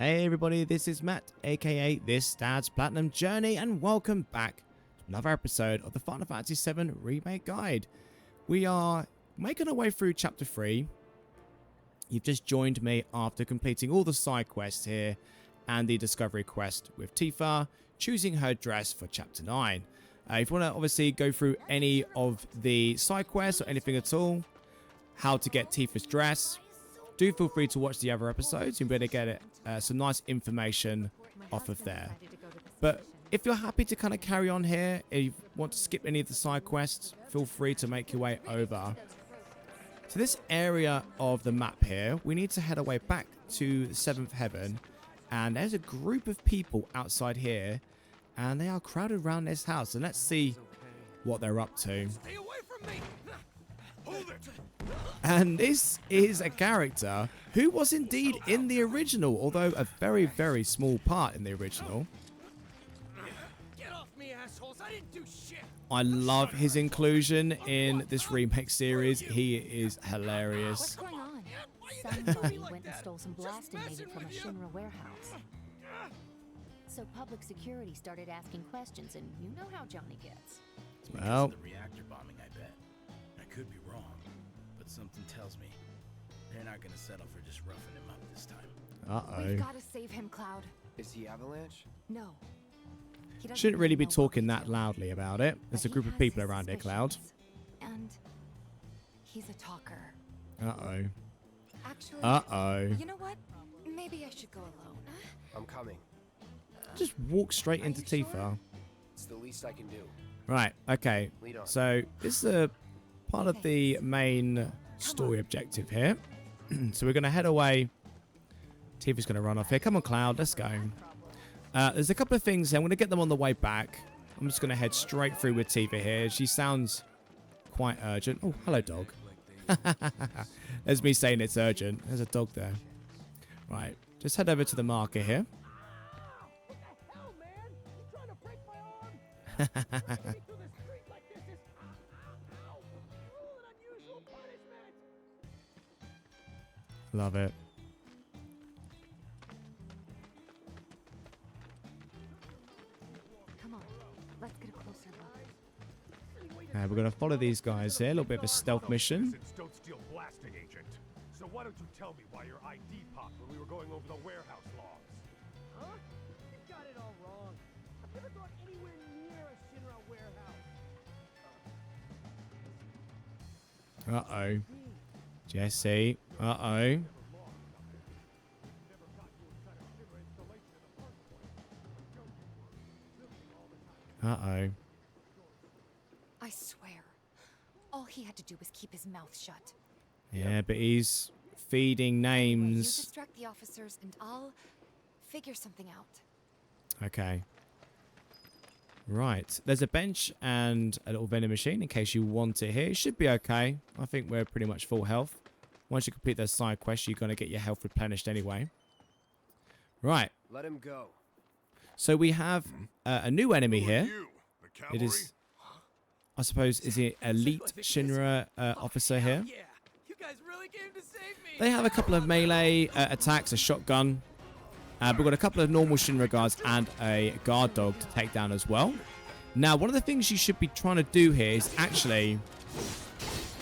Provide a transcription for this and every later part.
Hey everybody, this is Matt, aka This Dad's Platinum Journey, and welcome back to another episode of the Final Fantasy VII Remake Guide. We are making our way through Chapter 3. You've just joined me after completing all the side quests here and the discovery quest with Tifa, choosing her dress for Chapter 9. If you want to obviously go through any of the side quests or anything at all, how to get Tifa's dress, do feel free to watch the other episodes. You'll be able to get some nice information off of there. But if you're happy to kind of carry on here, if you want to skip any of the side quests, feel free to make your way over to this area of the map here. We need to head our way back to the 7th heaven, and there's a group of people outside here, and they are crowded around this house, and let's see what they're up to. Stay away from me! Hold it! And this is a character who was indeed in the original, although a very, very small part in the original. Get off me, assholes! I didn't do shit! I love his inclusion in this remake series. He is hilarious. What's going on? Somebody went and stole some blasting maybe from a Shinra warehouse. So public security started asking questions, and you know how Jonny gets. Well, The reactor bombing, I bet. I could be wrong, but something tells me they're not gonna settle for just roughing him up this time. We've got to save him, Cloud. Is he Avalanche? No. He doesn't shouldn't really be know what talking to that do. loudly about it. There's But a he group of has people his around here, Cloud. suspicions. And he's a talker. Uh-oh. Actually, you know what? Maybe I should go alone. I'm coming. Just walk straight Are into you Tifa. sure? It's the least I can do. Right, okay. Lead on. So this is a part of the main story objective here. So we're going to head away. Tifa's going to run off here. Come on, Cloud, let's go. There's a couple of things here. I'm going to get them on the way back. I'm just going to head straight through with Tifa here. She sounds quite urgent. Oh, hello, dog. There's me saying it's urgent. There's a dog there. Right, just head over to the marker here. Hell, man! You trying to break my arm? Running through the street like this is... Ow! Cruel and unusual punishment! Love it. Come on, let's get a closer look. We're going to follow these guys here. A little bit of a stealth mission. Don't steal blasting agent. So why don't you tell me why your ID popped when we were going over the warehouse logs? Huh? You got it all wrong. I've never gone anywhere near a Shinra warehouse. Uh-oh. Jesse. Uh-oh. Uh-oh. I swear, all he had to do was keep his mouth shut. Yeah, but he's feeding Anyway, you names. distract the officers, and I'll figure something out. Okay. Right. There's a bench and a little vending machine in case you want it here. It should be okay. I think we're pretty much full health. Once you complete those side quests, you're going to get your health replenished anyway. Right. Let him go. So we have a new enemy here. You, the It cavalry? is, I suppose, is it elite Shinra officer here. Yeah, you guys really came to save me! They have a couple of melee attacks, a shotgun. We've got a couple of normal Shinra guards and a guard dog to take down as well. Now, one of the things you should be trying to do here is actually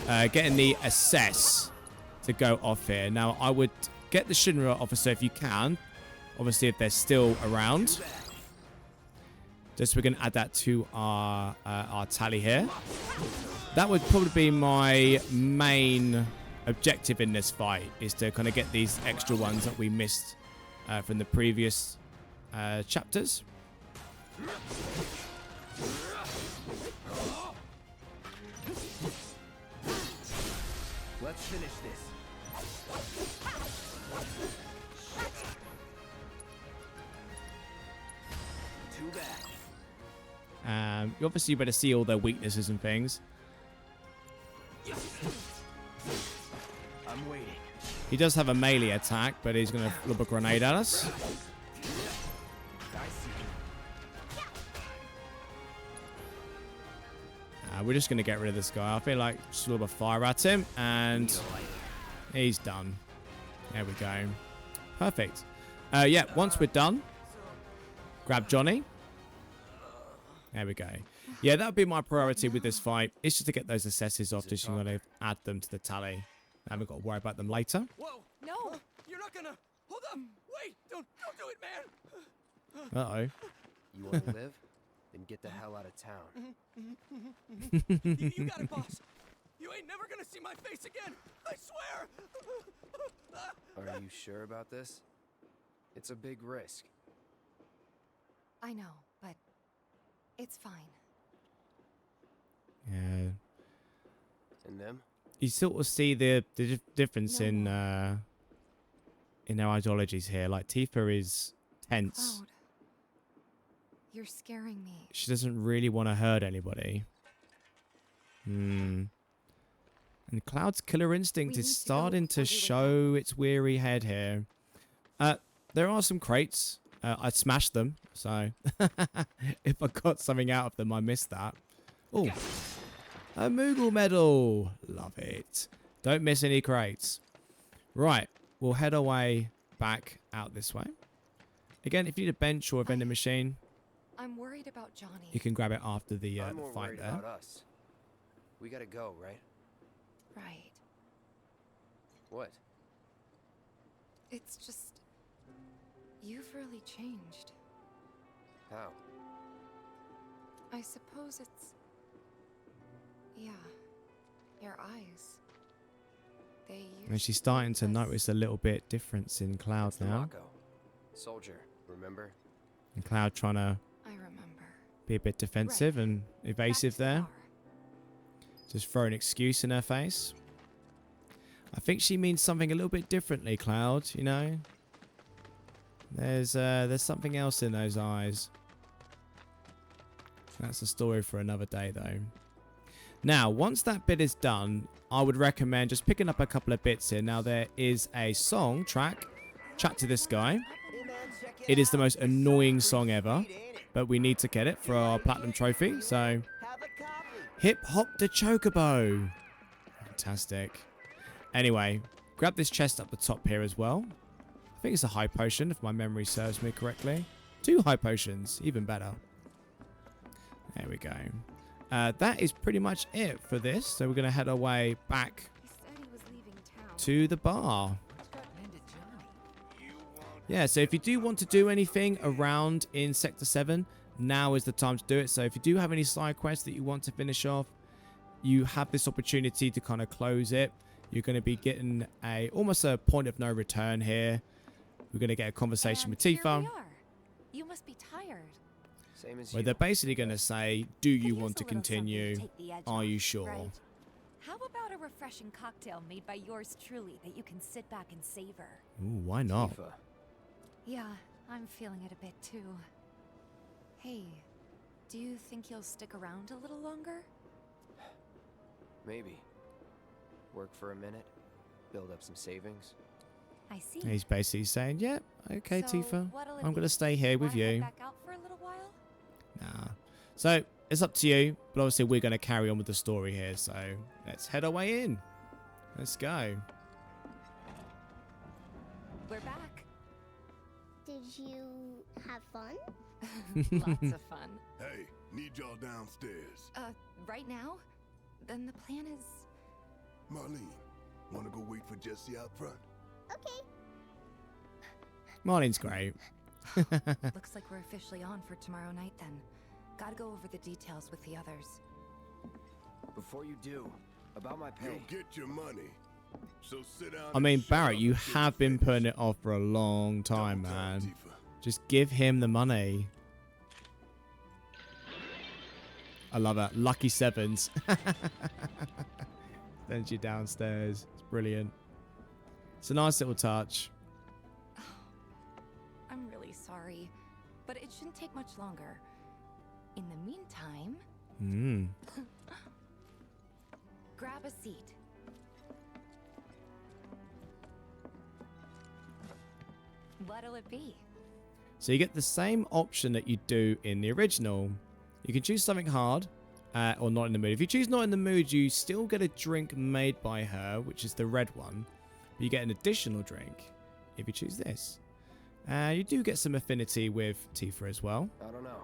getting the assess to go off here. Now, I would get the Shinra officer if you can. Obviously, if they're still around. Just so we can add that to our tally here. That would probably be my main objective in this fight, is to kind of get these extra ones that we missed from the previous chapters. Let's finish this. Too bad. You obviously better see all their weaknesses and things. I'm waiting. He does have a melee attack, but he's going to lob a grenade at us. I see. We're just going to get rid of this guy. I feel like just lob a fire at him, and he's done. There we go. Perfect. Yeah, once we're done, grab Jonny. There we go. Yeah, that would be my priority with this fight. It's just to get those assesses off, just you got to add them to the tally. And we've got to worry about them later. Whoa! No! You're not gonna. Hold up! Wait! Don't do it, man! Uh-oh. You want to live? Then get the hell out of town. You got it, boss. You ain't never gonna see my face again. I swear. Are you sure about this? It's a big risk. I know, but it's fine. Yeah. And them? You sort of see the difference No. in their ideologies here. Like, Tifa is tense. Cloud, you're scaring me. She doesn't really want to hurt anybody. And Cloud's killer instinct We is need to go starting to before they show its weary head here. There are some crates. I smashed them, so if I got something out of them, I missed that. Oh, a Moogle medal. Love it. Don't miss any crates. Right, we'll head our way back out this way. Again, if you need a bench or a vending machine, I'm worried about Jonny. you can grab it after the I'm more fight worried there. about us. We gotta go, right? Right. What? It's just... You've really changed. How? I suppose it's... Yeah. Your eyes. They used And she's to starting be to less- notice a little bit difference in Cloud It's the now. Mako. Soldier, remember? And Cloud trying to I remember. be a bit defensive and evasive Back to the there. bar. Just throw an excuse in her face. I think she means something a little bit differently, Cloud, you know? There's something else in those eyes. That's a story for another day, though. Now, once that bit is done, I would recommend just picking up a couple of bits here. Now, there is a song track, Chat to This Guy. It is the most annoying song ever, but we need to get it for our platinum trophy, so... Hip Hop the Chocobo. Fantastic. Anyway, grab this chest up the top here as well. I think it's a high potion, if my memory serves me correctly. 2 high potions, even better. There we go. That is pretty much it for this. So we're going to head our way back He said he was leaving town. to the bar. Yeah, so if you do want to do anything around in Sector 7, now is the time to do it. So if you do have any side quests that you want to finish off, you have this opportunity to kind of close it. You're going to be getting almost a point of no return here. We're going to get a conversation And with here Tifa, we are. You must be tired. Same as where you. they're basically going to say, do you Could want to use a little something continue? take the edge Are off, you sure? right? How about a refreshing cocktail made by yours truly that you can sit back and savor? Ooh, why not? Tifa. Yeah, I'm feeling it a bit too. Hey, do you think you'll stick around a little longer? Maybe. Work for a minute. Build up some savings. I see. He's basically saying, yeah, okay, So, Tifa, what'll it I'm going to be? stay here with Wanna head you. back out for a little while? Nah. So, it's up to you, but obviously we're going to carry on with the story here, so let's head our way in. Let's go. We're back. Did you have fun? Lots of fun. Hey, need y'all downstairs. Right now? Then the plan is... Marlene, wanna go wait for Jesse out front? Okay. Marlene's great. Looks like we're officially on for tomorrow night then. Gotta go over the details with the others. Before you do, about my pay. You'll get your money. So sit down. I mean, and shut Barrett, up you until have been finish. putting it off for a long time, Double time, man. Tifa. Just give him the money. I love it. Lucky sevens. Sends you downstairs. It's brilliant. It's a nice little touch. I'm really sorry, but it shouldn't take much longer. In the meantime, grab a seat. What'll it be? So you get the same option that you do in the original. You can choose something hard or not in the mood. If you choose not in the mood, you still get a drink made by her, which is the red one. But you get an additional drink if you choose this. You do get some affinity with Tifa as well. I don't know.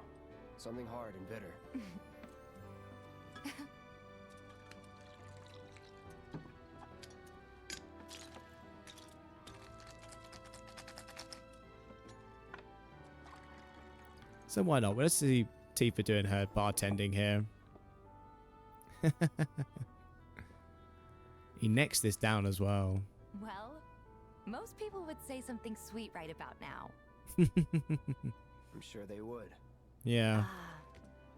Something hard and bitter. So why not? Well, let's see Tifa doing her bartending here. He necks this down as well. Well, most people would say something sweet right about now. I'm sure they would. Yeah.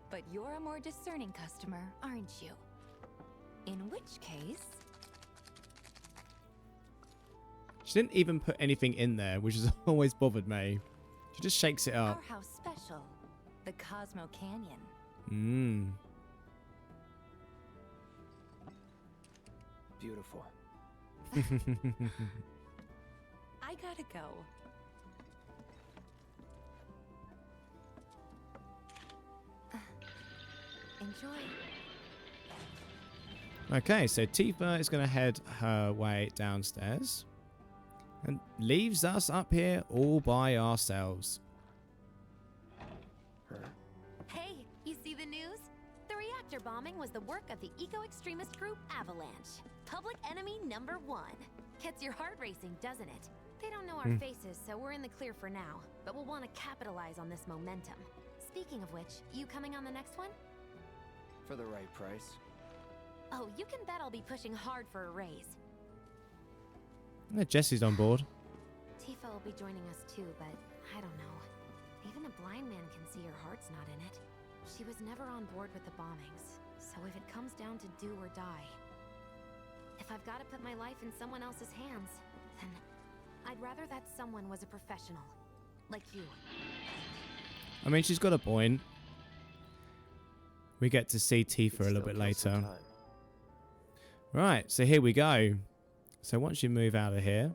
But you're a more discerning customer, aren't you? In which case... She didn't even put anything in there, which has always bothered me. She just shakes it up. Our house special. The Cosmo Canyon. Mmm. Beautiful. I gotta go. Enjoy. Okay, so Tifa is going to head her way downstairs and leaves us up here all by ourselves. Hey, you see the news? The reactor bombing was the work of the eco-extremist group Avalanche. Public enemy #1. Gets your heart racing, doesn't it? They don't know our faces, so we're in the clear for now. But we'll want to capitalize on this momentum. Speaking of which, you coming on the next one? For the right price. Oh, you can bet I'll be pushing hard for a raise. Yeah, Jesse's on board. Tifa will be joining us too, but I don't know. Even a blind man can see her heart's not in it. She was never on board with the bombings, so if it comes down to do or die, if I've got to put my life in someone else's hands, then I'd rather that someone was a professional, like you. I mean, she's got a point. We get to see Tifa a little bit Still kill some later. time. Right, so here we go. So once you move out of here,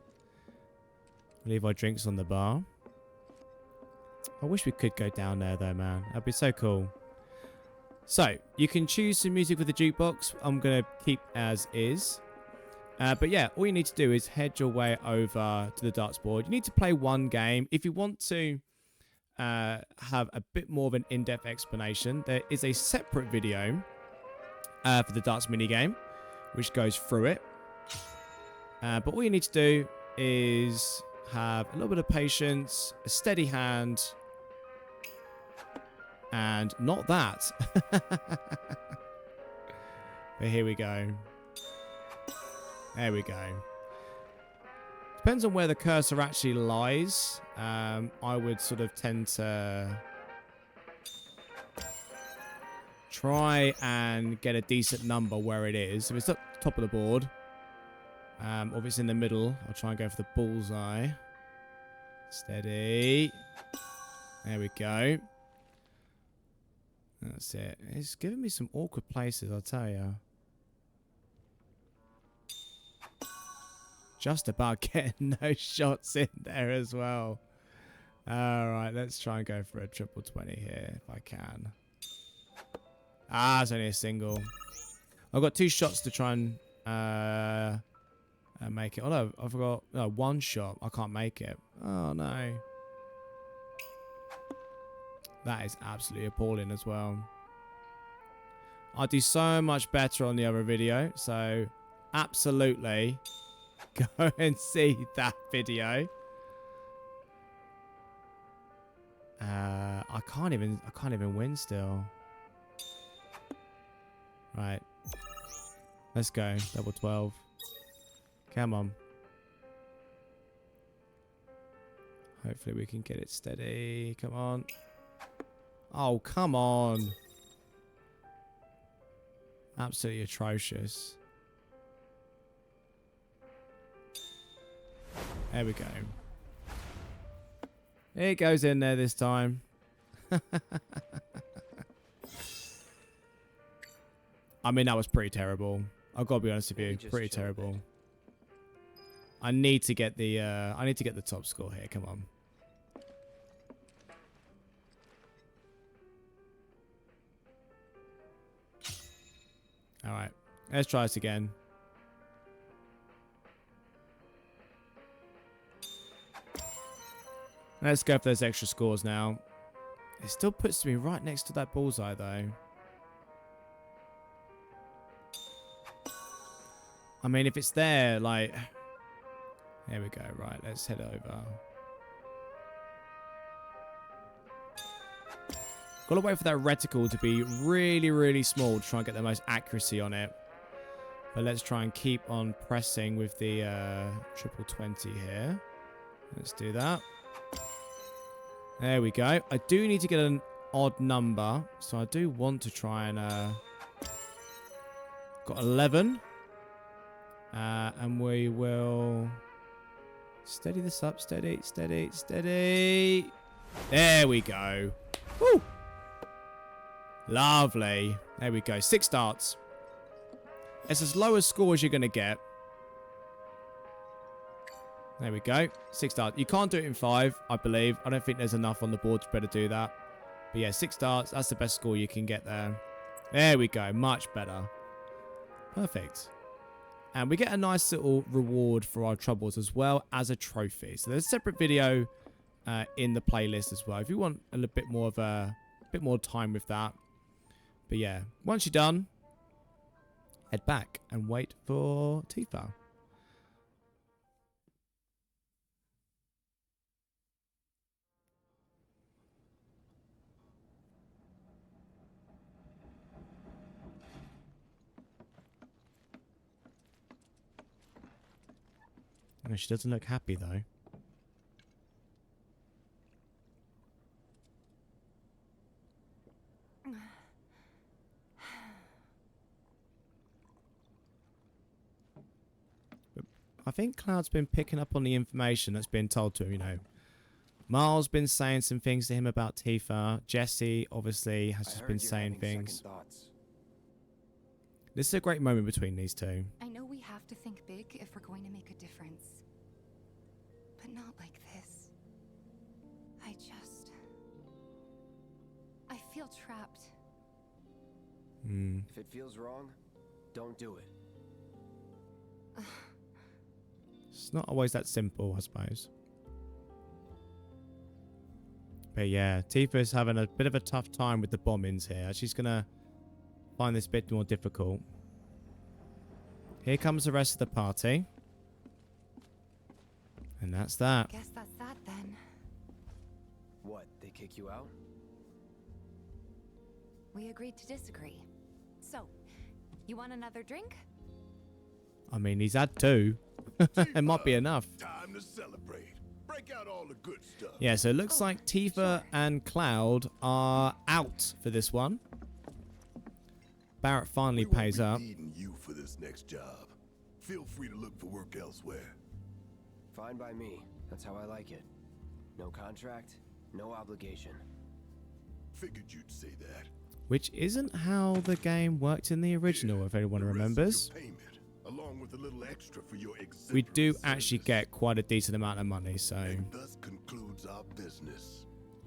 leave our drinks on the bar. I wish we could go down there though, man. That'd be so cool. So, you can choose some music with the jukebox. I'm going to keep as is. But yeah, all you need to do is head your way over to the darts board. You need to play one game. If you want to have a bit more of an in-depth explanation, there is a separate video for the darts minigame, which goes through it. But all you need to do is have a little bit of patience, a steady hand, and not that. But here we go. There we go. Depends on where the cursor actually lies. I would sort of tend to try and get a decent number where it is. If it's at the top of the board, or if it's in the middle, I'll try and go for the bullseye. Steady. There we go. That's it. It's giving me some awkward places, I'll tell you. Just about getting those shots in there as well. Alright, let's try and go for a triple 20 here, if I can. Ah, it's only a single. I've got 2 shots to try and make it. Oh no, I forgot. No, 1 shot. I can't make it. Oh no. That is absolutely appalling as well. I do so much better on the other video, so absolutely go and see that video. I can't even win still. Right. Let's go. Double 12. Come on. Hopefully we can get it steady. Come on. Oh, come on. Absolutely atrocious. There we go. It goes in there this time. I mean, that was pretty terrible. I've got to be honest with you. Pretty terrible. I need to get the top score here. Come on. All right. Let's try this again. Let's go for those extra scores now. It still puts me right next to that bullseye, though. I mean, if it's there, like... There we go. Right, let's head over. Got to wait for that reticle to be really, really small to try and get the most accuracy on it. But let's try and keep on pressing with the triple 20 here. Let's do that. There we go. I do need to get an odd number. So I do want to try and... got 11. And we will... Steady this up. Steady, steady, steady. There we go. Woo! Lovely. There we go. 6 starts. It's as low a score as you're going to get. There we go. 6 starts. You can't do it in 5, I believe. I don't think there's enough on the board to be able to do that. But yeah, 6 starts. That's the best score you can get there. There we go. Much better. Perfect. And we get a nice little reward for our troubles as well as a trophy. So there's a separate video in the playlist as well if you want a little bit more of a bit more time with that. But yeah, once you're done, head back and wait for Tifa. No, she doesn't look happy though. But I think Cloud's been picking up on the information that's been told to him, you know. Miles been saying some things to him about Tifa. Jesse obviously has just been saying things. This is a great moment between these two. I know we have to think big if we're going to make a difference. But not like this. I feel trapped. If it feels wrong, don't do it. It's not always that simple, I suppose. But yeah, Tifa's having a bit of a tough time with the bombings here. She's going to find this bit more difficult. Here comes the rest of the party. And that's that. Guess that's that then. What, they kick you out? We agreed to disagree. So, you want another drink? I mean, he's had 2. It might be enough. Time to celebrate. Break out all the good stuff. Yeah, so it looks like Tifa and Cloud are out for this one. Barrett finally pays up. Needing you for this next job. Feel free to look for work elsewhere. Fine by me. That's how I like it. No contract, no obligation. Figured you'd say that. Which isn't how the game worked in the original, if anyone remembers. Payment, along with a little extra for your We do actually get quite a decent amount of money, so... And thus concludes our business.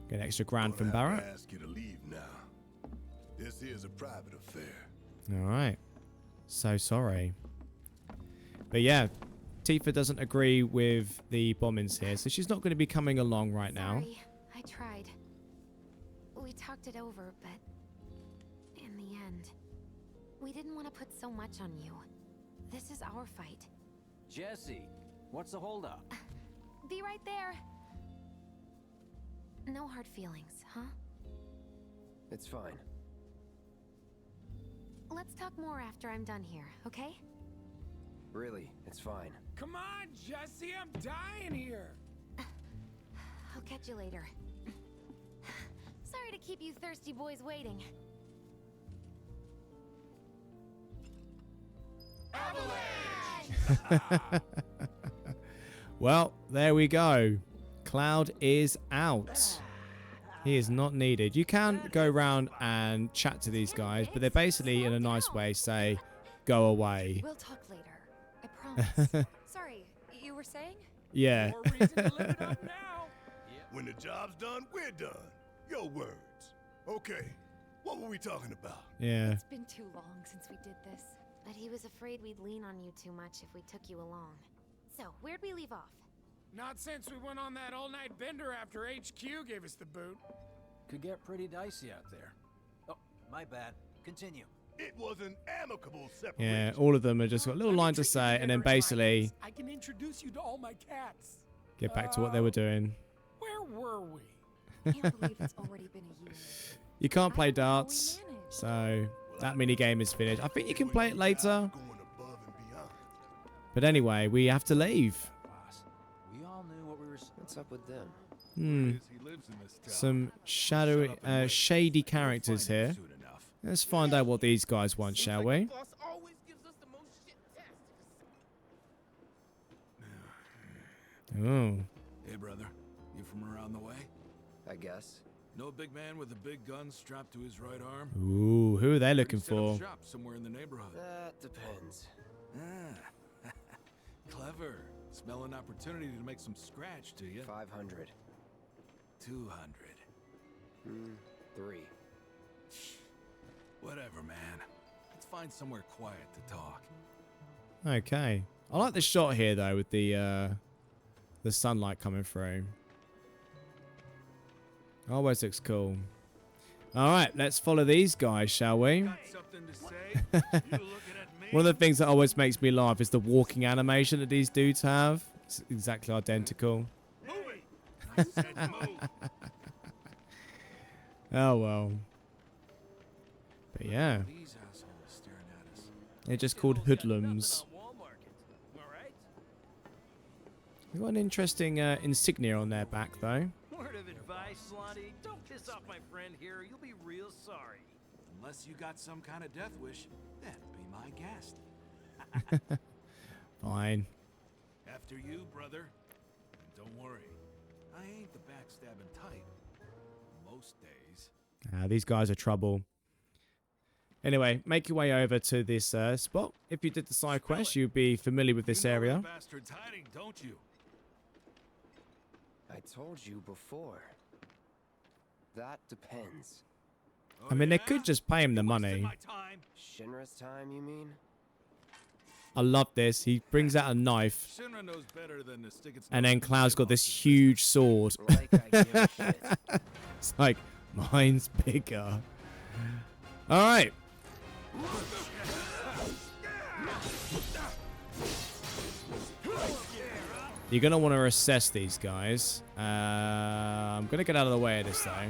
Get an extra grand from Barrett. I ask you to leave now. This is a private affair. Alright. So sorry. But yeah, Tifa doesn't agree with the bombings here, so she's not going to be coming along right now. Sorry, I tried. We talked it over, but in the end, we didn't want to put so much on you. This is our fight. Jesse, what's the holdup? Be right there. No hard feelings, huh? It's fine. Let's talk more after I'm done here, okay? Really, it's fine. Come on, Jesse, I'm dying here. I'll catch you later. Sorry to keep you thirsty boys waiting. Well, there we go. Cloud is out. He is not needed. You can go around and chat to these guys, but they're basically, in a nice way, say, go away. We'll talk later. I promise. Sorry, you were saying? Yeah. More reason to live it up now. When the job's done, we're done. Your words. Okay, what were we talking about? Yeah. It's been too long since we did this. But he was afraid we'd lean on you too much if we took you along. So, where'd we leave off? Not since we went on that all-night bender after HQ gave us the boot. Could get pretty dicey out there. Oh, my bad. Continue. It was an amicable separation. Yeah, all of them have just got a little line to say, and then basically I can introduce you to all my cats. get back to what they were doing. Where were we? Can't believe it's already been a year. You can't play I don't know how we darts, managed. so that mini game is finished. I think you can play it later, Going above and beyond. but anyway, we have to leave. Boss, we all knew what we were. What's up with them? Hmm. He lives in this town. Some shadowy, shady characters here. Let's find out what these guys want, shall we? Boss always gives us the most shit tests. Oh, Hey, brother. You from around the way? I guess. No big man with a big gun strapped to his right arm? ooh, who are they looking Set up for? shop somewhere in the neighborhood. That depends. Ah, clever. Smell an opportunity to make some scratch, do you? 500. 200. 3. Whatever, man. Let's find somewhere quiet to talk. Okay, I like the shot here though with the sunlight coming through. Always looks cool. All right, let's follow these guys, shall we? Got something to say? You looking at me? One of the things that always makes me laugh is the walking animation that these dudes have. It's exactly identical. Move it. I said move. Oh well. But yeah, These assholes staring at us. they're just called hoodlums. They've got an interesting insignia on their back though. Word of advice, Slotty. Don't piss off my friend here. You'll be real sorry. Unless you got some kind of death wish, then be my guest. Fine. After you, brother. And don't worry, I ain't the backstabbing type. Most days. These guys are trouble. Anyway, make your way over to this spot. If you did the side quest, you'd be familiar with this You know where area. the bastard's hiding, don't you? I told you before. That depends. I mean, they could just pay him the Wasted money. my time. Shinra's time, you mean? I love this. He brings out a knife, Shinra knows better than to stick its and nose then in Cloud's got this shitboxes. huge sword. Like I give a shit. It's like, mine's bigger. All right. You're going to want to assess these guys. I'm going to get out of the way of this, though. I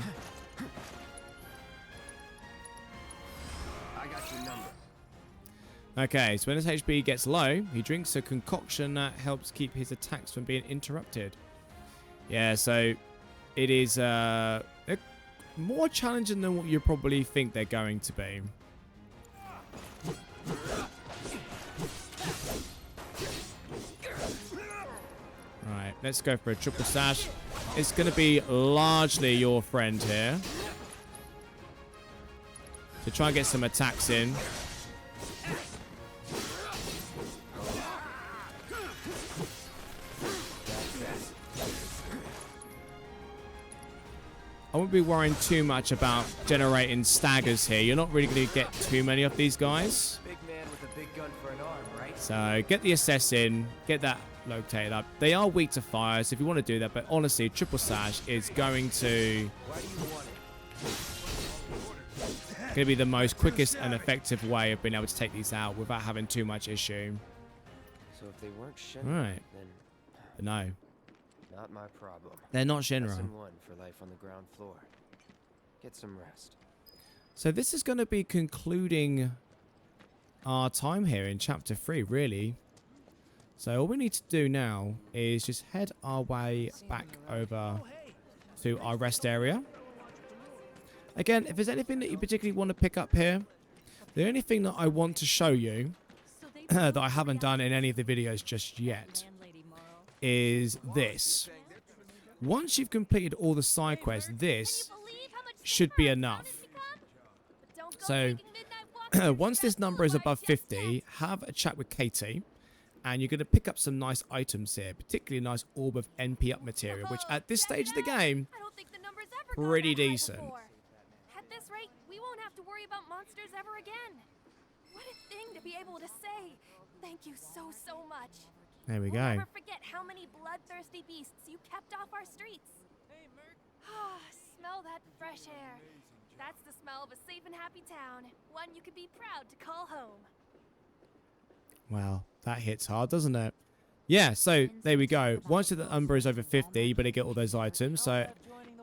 got your number. Okay, so when his HP gets low, he drinks a concoction that helps keep his attacks from being interrupted. Yeah, so it is more challenging than what you probably think they're going to be. Alright, let's go for a triple sash. It's going to be largely your friend here. So try and get some attacks in. I won't be worrying too much about generating staggers here. You're not really going to get too many of these guys. Big man with a big gun for an arm, right? So get the assess in, get that located up. They are weak to fire, so if you want to do that, but honestly, triple sash is going to be the most quickest and effective way of being able to take these out without having too much issue. So if they weren't Shinra, Right. then But no, not my problem. they're not Shinra. Lesson 1 for life on the ground floor. Get some rest. So this is going to be concluding our time here in chapter 3, really. So all we need to do now is just head our way back over to our rest area. Again, if there's anything that you particularly want to pick up here, the only thing that I want to show you that I haven't done in any of the videos just yet is this. Once you've completed all the side quests, this should be enough. So once this number is above 50, have a chat with Katie, and you're going to pick up some nice items here, particularly a nice orb of NP up material, which at this stage of the game, pretty decent. At this rate, we won't have to worry about monsters ever again. What a thing to be able to say. Thank you so much. There we We'll go. never forget how many bloodthirsty beasts you kept off our streets. Hey, Merc. Smell that fresh air. That's the smell of a safe and happy town. One you could be proud to call home. Wow, that hits hard, doesn't it? Yeah, so there we go. Once the number is over 50, you better get all those items. So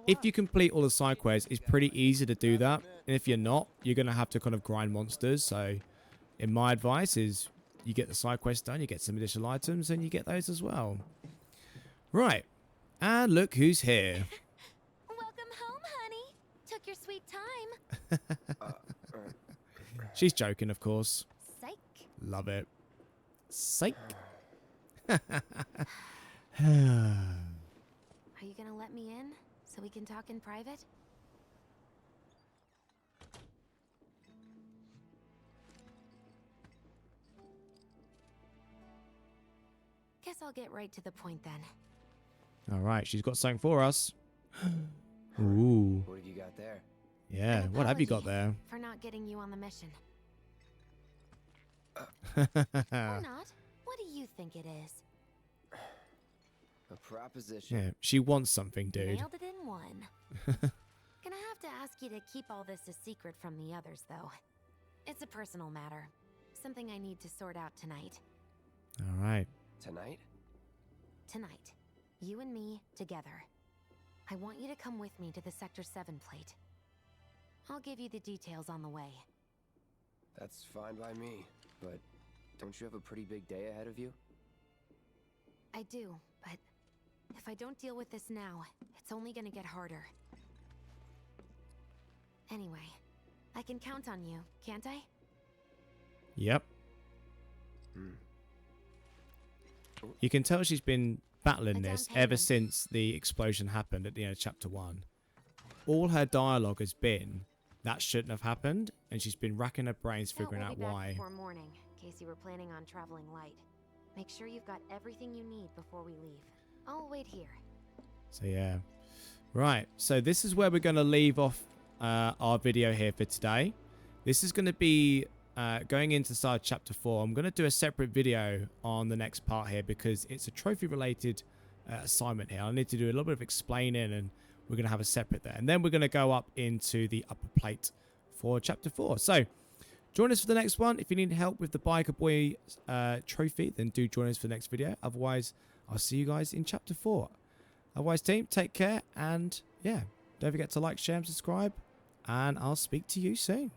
if you complete all the side quests, it's pretty easy to do that. And if you're not, you're going to have to kind of grind monsters. So in my advice is you get the side quests done, you get some additional items, and you get those as well. Right. And look who's here. Welcome home, honey. Took your sweet time. She's joking, of course. Psych. Love it. Psych. Are you gonna let me in so we can talk in private? Guess I'll get right to the point then. All right, she's got something for us. Ooh. What have you got there? Yeah, An what have you got apology there? for not getting you on the mission. Or Or not. What do you think it is? A proposition. Yeah, she wants something, dude. Nailed it in one. Gonna have to ask you to keep all this a secret from the others, though. It's a personal matter. Something I need to sort out tonight. All right. Tonight? Tonight. You and me, together. I want you to come with me to the Sector 7 plate. I'll give you the details on the way. That's fine by me. But don't you have a pretty big day ahead of you? I do, but if I don't deal with this now, it's only gonna get harder. Anyway, I can count on you, can't I? Yep. You can tell she's been battling this ever since the explosion happened at the end of chapter 1. All her dialogue has been, that shouldn't have happened, and she's been racking her brains figuring out why. Before morning, in case you were planning on traveling light. Make sure you've got everything you need before we leave. I'll wait here. So yeah. Right, so this is where we're going to leave off our video here for today. This is going to be going into the start of chapter 4. I'm going to do a separate video on the next part here because it's a trophy related assignment here. I need to do a little bit of explaining, and we're going to have a separate there. And then we're going to go up into the upper plate for chapter 4. So join us for the next one. If you need help with the Biker Boy trophy, then do join us for the next video. Otherwise, I'll see you guys in chapter 4. Otherwise, team, take care. And yeah, don't forget to like, share, and subscribe. And I'll speak to you soon.